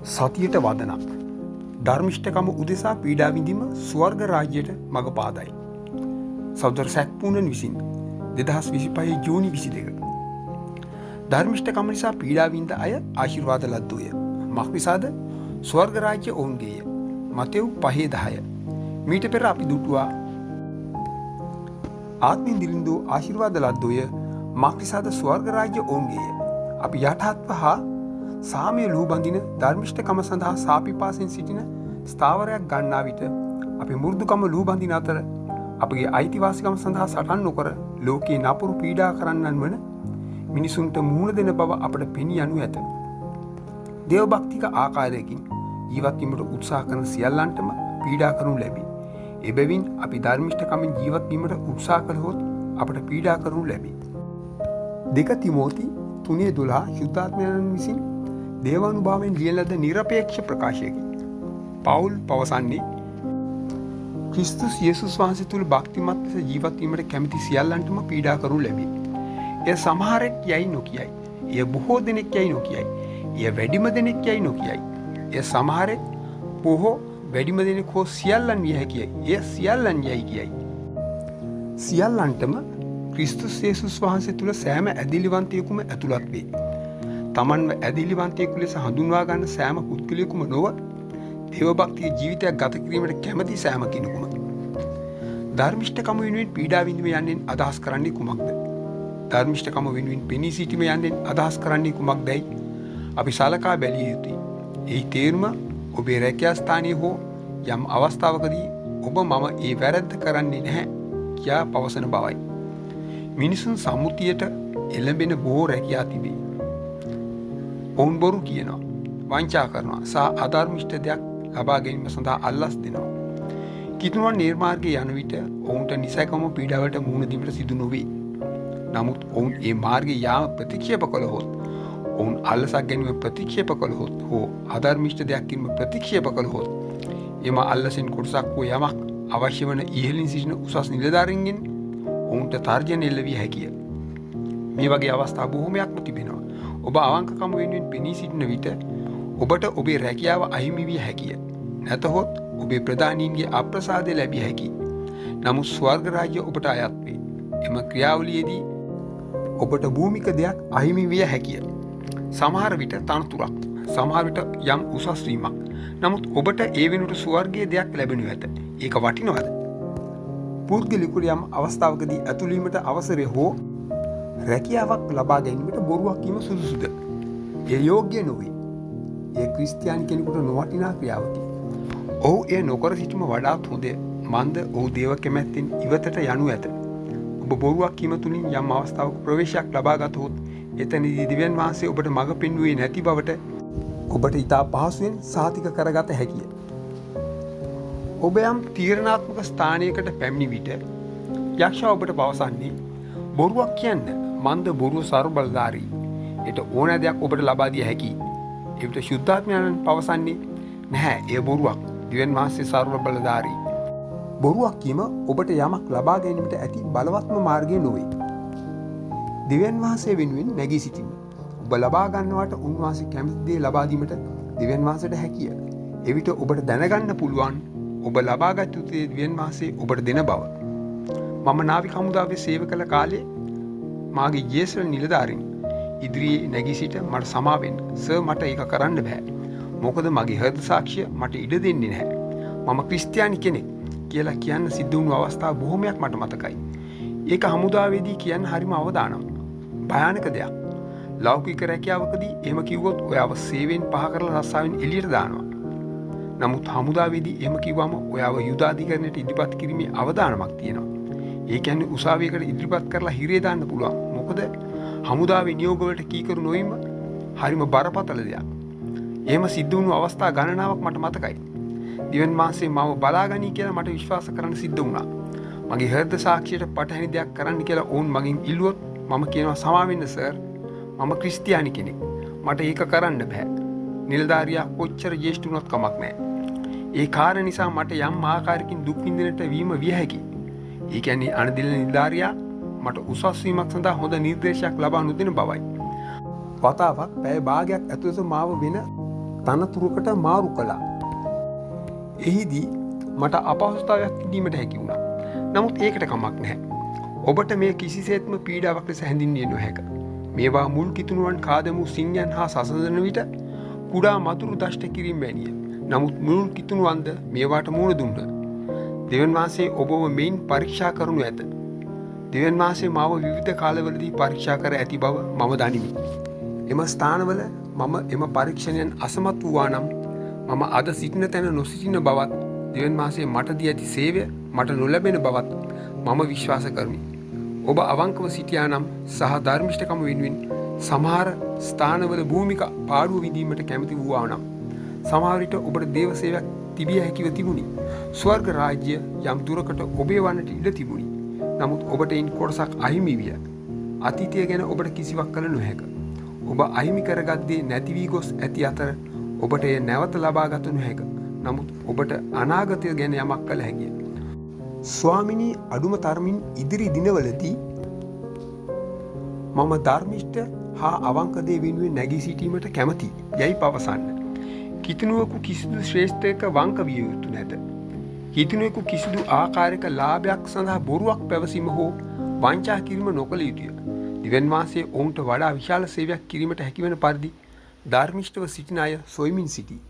සතියට වදනක් ධර්මිෂ්ඨකම උදෙසා පීඩා විඳීම ස්වර්ග රාජ්‍යයට මඟ පාදයි. සෞදර් සැක්පූනන් විසින් 2025 ජූනි 22. ධර්මිෂ්ඨකම නිසා පීඩා විඳ අය ආශිර්වාද ලද්දෝය. මක්නිසාද ස්වර්ග රාජ්‍ය ඔවුන්ගේය. මතෙව් 5:10. මීට පෙර අපි දුටුවා ආත්මින් දිලින්දෝ ආශිර්වාද ලද්දෝය. මක්නිසාද ස්වර්ග රාජ්‍ය ඔවුන්ගේය. අපි යටහත්ව හා සාමය ලූබඳින ධර්මිෂ්ඨකම සඳහා සාපිපාසෙන් සිටින ස්ථාවරයක් ගන්නා විට අපි මුරුදුකම ලූබඳින අතර අපගේ අයිතිවාසිකම සඳහා සටන් නොකර ලෝකයේ නපුරු පීඩා කරන්නන් වන මිනිසුන්ට මුහුණ දෙන බව අපට පෙනී යනු ඇත. දේවභක්තික ආකාරයකින් ජීවත්වීමට උත්සාහ කරන සියල්ලන්ටම පීඩා කරනු ලැබේ. එබැවින් අපි ධර්මිෂ්ඨකමින් ජීවත්වීමට උත්සාහ කළහොත් අපට පීඩා කරනු ලැබේ. 2 තිමෝති 3:12 ශුද්ධාත්මයන් විසින් දේවානුභාවයෙන් ලියන ලද නිරපේක්ෂ ප්‍රකාශයකි. පවුල් පවසන්නේ ක්‍රිස්තුස් යේසුස් වහන්සේ තුළ භක්තිමත් ලෙස ජීවත් වීමට කැමති සියල්ලන්ටම පීඩා කරනු ලැබේ. එය සමහරෙක් යයි නොකියයි. එය බොහෝ දෙනෙක් යයි නොකියයි. එය වැඩිම දෙනෙක් යයි නොකියයි. එය සමහරෙක් බොහෝ වැඩිම දෙනෙක් හෝ සියල්ලන් විය හැකියයි. එය සියල්ලන් යයි කියයි. සියල්ලන්ටම ක්‍රිස්තුස් යේසුස් වහන්සේ තුළ සෑම ඇදිලිවන්තයෙකුම ඇතුළත් වේ. තමන්ව ඇදිලිවන්තයෙකු ලෙස හඳුන්වා ගන්න සෑම පුද්ගලයෙකුම නොව දේවභක්තික ජීවිතයක් ගත කිරීමට කැමති සෑම කෙනෙකුම. ධර්මිෂ්ඨකම වෙනුවෙන් පීඩා විඳීම යන්නෙන් අදහස් කරන්නේ කුමක්ද? ධර්මිෂ්ඨකම වෙනුවෙන් පෙනී සිටීම යන්නෙන් අදහස් කරන්නේ කුමක්දයි අපි සලකා බැලිය යුතුයි. එහි තේරුම ඔබේ රැකියා ස්ථානයේ හෝ යම් අවස්ථාවකදී ඔබ මම ඒ වැරද්ද කරන්නේ නැහැ කියා පවසන බවයි. මිනිසුන් සම්මුතියට එළඹෙන බොහෝ රැකියා තිබේ. ඔවුන් බොරු කියනවා, වංචා කරනවා සහ අධර්මිෂ්ඨ දෙයක් ලබා ගැනීම සඳහා අල්ලස් දෙනවා. කිතුනුවන් නිර්මාර්ගයේ යන විට ඔවුන්ට නිසැකම පීඩාවට මුහුණ දීමට සිදු නොවේ. නමුත් ඔවුන් ඒ මාර්ගයේ යාම ප්‍රතික්ෂේප කළහොත්, ඔවුන් අල්ලසක් ගැනීම ප්‍රතික්ෂේප කළහොත් හෝ අධර්මිෂ්ඨ දෙයක් කිරීම ප්‍රතික්ෂේප කළහොත් එම අල්ලසෙන් කොටසක් හෝ යමක් අවශ්‍ය වන ඉහළින් සිටින උසස් නිලධාරීන්ගෙන් ඔවුන්ට තර්ජන එල්ල විය හැකිය. මේ වගේ අවස්ථා බොහෝමයක්ම තිබෙනවා. ඔබ අවංකකම වෙනුවෙන් පෙනී සිටින විට ඔබට ඔබේ රැකියාව අහිමි විය හැකිය. නැතහොත් ඔබේ ප්‍රධානීන්ගේ අප්‍රසාදය ලැබිය හැකියි. නමුත් ස්වර්ග රාජ්‍ය ඔබට අයත් වේ. එම ක්‍රියාවලියේදී ඔබට භූමික දෙයක් අහිමි විය හැකිය. සමහර විට තනතුරක්, සමහර විට යම් උසස් වීමක්. නමුත් ඔබට ඒ වෙනුවට ස්වර්ගීය දෙයක් ලැබෙනු ඇත. ඒක වටිනවද? පුද්ගලිකුට යම් අවස්ථාවකදී ඇතුළීමට අවසරය හෝ රැකියාවක් ලබා ගැනීමට බොරුවක් කීම සුදුසුද? එය යෝග්‍ය නොවේ. එය ක්‍රිස්තියානි කෙනෙකුට නොවටිනා ක්‍රියාවකි. ඔහු එය නොකර සිටීම වඩාත් හොඳය. මන්ද ඔහු දේව කැමැත්තෙන් ඉවතට යනු ඇත. ඔබ බොරුවක් කීම තුළින් යම් අවස්ථාවක ප්‍රවේශයක් ලබා ගතහොත් එතනදී දිව්‍යන් වහන්සේ ඔබට මඟ පෙන්වුවේ නැති බවට ඔබට ඉතා පහසුවෙන් සාතික කරගත හැකිය. ඔබ යම් තීරණාත්මක ස්ථානයකට පැමිණි විට යක්ෂයා ඔබට පවසන්නේ බොරුවක් කියන්න. මන්ද බොරුව සර්වබලධාරී. ඒට ඕනෑ දෙයක් ඔබට ලබා දිය හැකියි. එවිට ශුද්ධාත්මයන් පවසන්නේ නැහැ, එය බොරුවක්. දිව්‍යන් වහන්සේ සර්වබලධාරී. බොරුවක් කීම ඔබට යමක් ලබා ගැනීමට ඇති බලවත්ම මාර්ගය නොවේ. දිව්‍යන් වහන්සේ වෙනුවෙන් නැගී සිටින්න. ඔබ ලබා ගන්නවට උන්වහන්සේ කැමති දේ ලබා දීමට දිව්‍යන් වහන්සේට හැකිය. එවිට ඔබට දැනගන්න පුළුවන් ඔබ ලබාගත් යුතු දිව්‍යන් වහන්සේ ඔබට දෙන බව. මම නාවික හමුදාවේ සේවය කළ කාලේ මාගේ ජේෂ්ඨ නිලධාරීන් ඉදිරියේ නැගී සිට මට සමා වෙන්න. සර්, මට ඒක කරන්න බෑ. මොකද මගේ හෘද සාක්ෂිය මට ඉඩ දෙන්නේ නැහැ. මම ක්‍රිස්තියානි කෙනෙක් කියලා කියන්න සිද්ධ වුණු අවස්ථා බොහොමයක් මට මතකයි. ඒක හමුදාවේදී කියන්න හරිම අවදානම්. භයානක දෙයක්. ලෞකික රැකියාවකදී එහෙම කිව්වොත් ඔයාව සේවයෙන් පහ කරලා රස්සාවෙන් එළියට දානවා. නමුත් හමුදාවේදී එහෙම කිව්වම ඔයාව යුද අධිකරණයට ඉදිරිපත් කිරීමේ අවදානමක් තියෙනවා. ඒ කියන්නේ උසාවියකට ඉදිරිපත් කරලා හිරේ දාන්න පුළුවන්. මොකද හමුදාවේ නියෝගවලට කීකරු නොවීම හරිම බරපතල දෙයක්. එහෙම සිද්ධ වුණු අවස්ථා ගණනාවක් මට මතකයි. දිව්‍යන් වහන්සේ මාව බලාගනී කියලා මට විශ්වාස කරන්න සිද්ධ වුණා. මගේ හෘද සාක්ෂියට පටහැනි දෙයක් කරන්න කියලා ඔවුන් මගෙන් ඉල්ලුවොත් මම කියනවා සමා වෙන්න සර්. මම ක්‍රිස්තියානි කෙනෙක්. මට ඒක කරන්න බෑ. නිලධාරියා කොච්චර ජේෂ්ඨ වුණත් කමක් නැහැ. ඒ කාරණා නිසා මට යම් ආකාරයකින් දුක් විඳින්නට වීම විය හැකියි. ඒ කියන්නේ අනදිල නිලධාරියා මට උසස් වීමක් සඳහා හොඳ නිර්දේශයක් ලබා නොදෙන බවයි. වතාවක් පැය භාගයක් ඇතුළත මාව වෙන තනතුරකට මාරු කළා. එහිදී මට අපහසුතාවයක් විඳීමට හැකි වුණා. නමුත් ඒකට කමක් නැහැ. ඔබට මේ කිසිසේත්ම පීඩාවක් ලෙස හැඳින්විය නොහැක. මේවා මුල් කිතුණුවන් කාදමු සිංහයන් හා සසඳන විට කුඩා මතුරු දෂ්ට කිරීම වැනිය. නමුත් මුල් කිතුණුවන්ද මේවාට මුහුණ දුන්හ. දෙවන් වහන්සේ ඔබව මෙයින් පරීක්ෂා කරනු ඇත. දෙවන් වහන්සේ මාව විවිධ කාලවලදී පරීක්ෂා කර ඇති බව මම දනිමි. එම ස්ථානවල මම එම පරීක්ෂණයන් අසමත් වූවා නම් මම අද සිටින තැන නොසිටින බවත් දෙවන් වහන්සේ මට දී ඇති සේවය මට නොලැබෙන බවත් මම විශ්වාස කරමි. ඔබ අවංකව සිටියා නම් සහ ධර්මිෂ්ඨකම වෙනුවෙන් සමහර ස්ථානවල භූමිකා පාඩුව විඳීමට කැමති වූවා නම් සමහර විට ඔබට දේව සේවයක් තිබිය හැකිව තිබුණි. ස්වර්ග රාජ්‍ය යම් දුරකට ඔබේ වන්නට ඉඩ තිබුණි. නමුත් ඔබට ඉන් කොටසක් අහිමි විය. අතීතය ගැන ඔබට කිසිවක් කළ නොහැක. ඔබ අහිමි කරගත් දේ නැති වී ගොස් ඇති අතර ඔබට එය නැවත ලබා ගත නොහැක. නමුත් ඔබට අනාගතය ගැන යමක් කළ හැකිය. ස්වාමිනී අඩුම තරමින් ඉදිරි දිනවලදී මම ධර්මිෂ්ඨ හා අවංක දේ වෙනුවෙන් නැගී සිටීමට කැමැති යයි පවසන්න. කිතුණුවෙකු කිසිදු ශ්‍රේෂ්ඨයක වංක විය යුතු නැත. කිතුණුවෙකු කිසිදු ආකාරයක ලාභයක් සඳහා බොරුවක් පැවසීම හෝ වංචා කිරීම නොකළ යුතුය. දෙවන් වහන්සේ ඔවුන්ට වඩා විශාල සේවයක් කිරීමට හැකිවන පරිදි ධර්මිෂ්ඨව සිටින අය සොයමින් සිටී.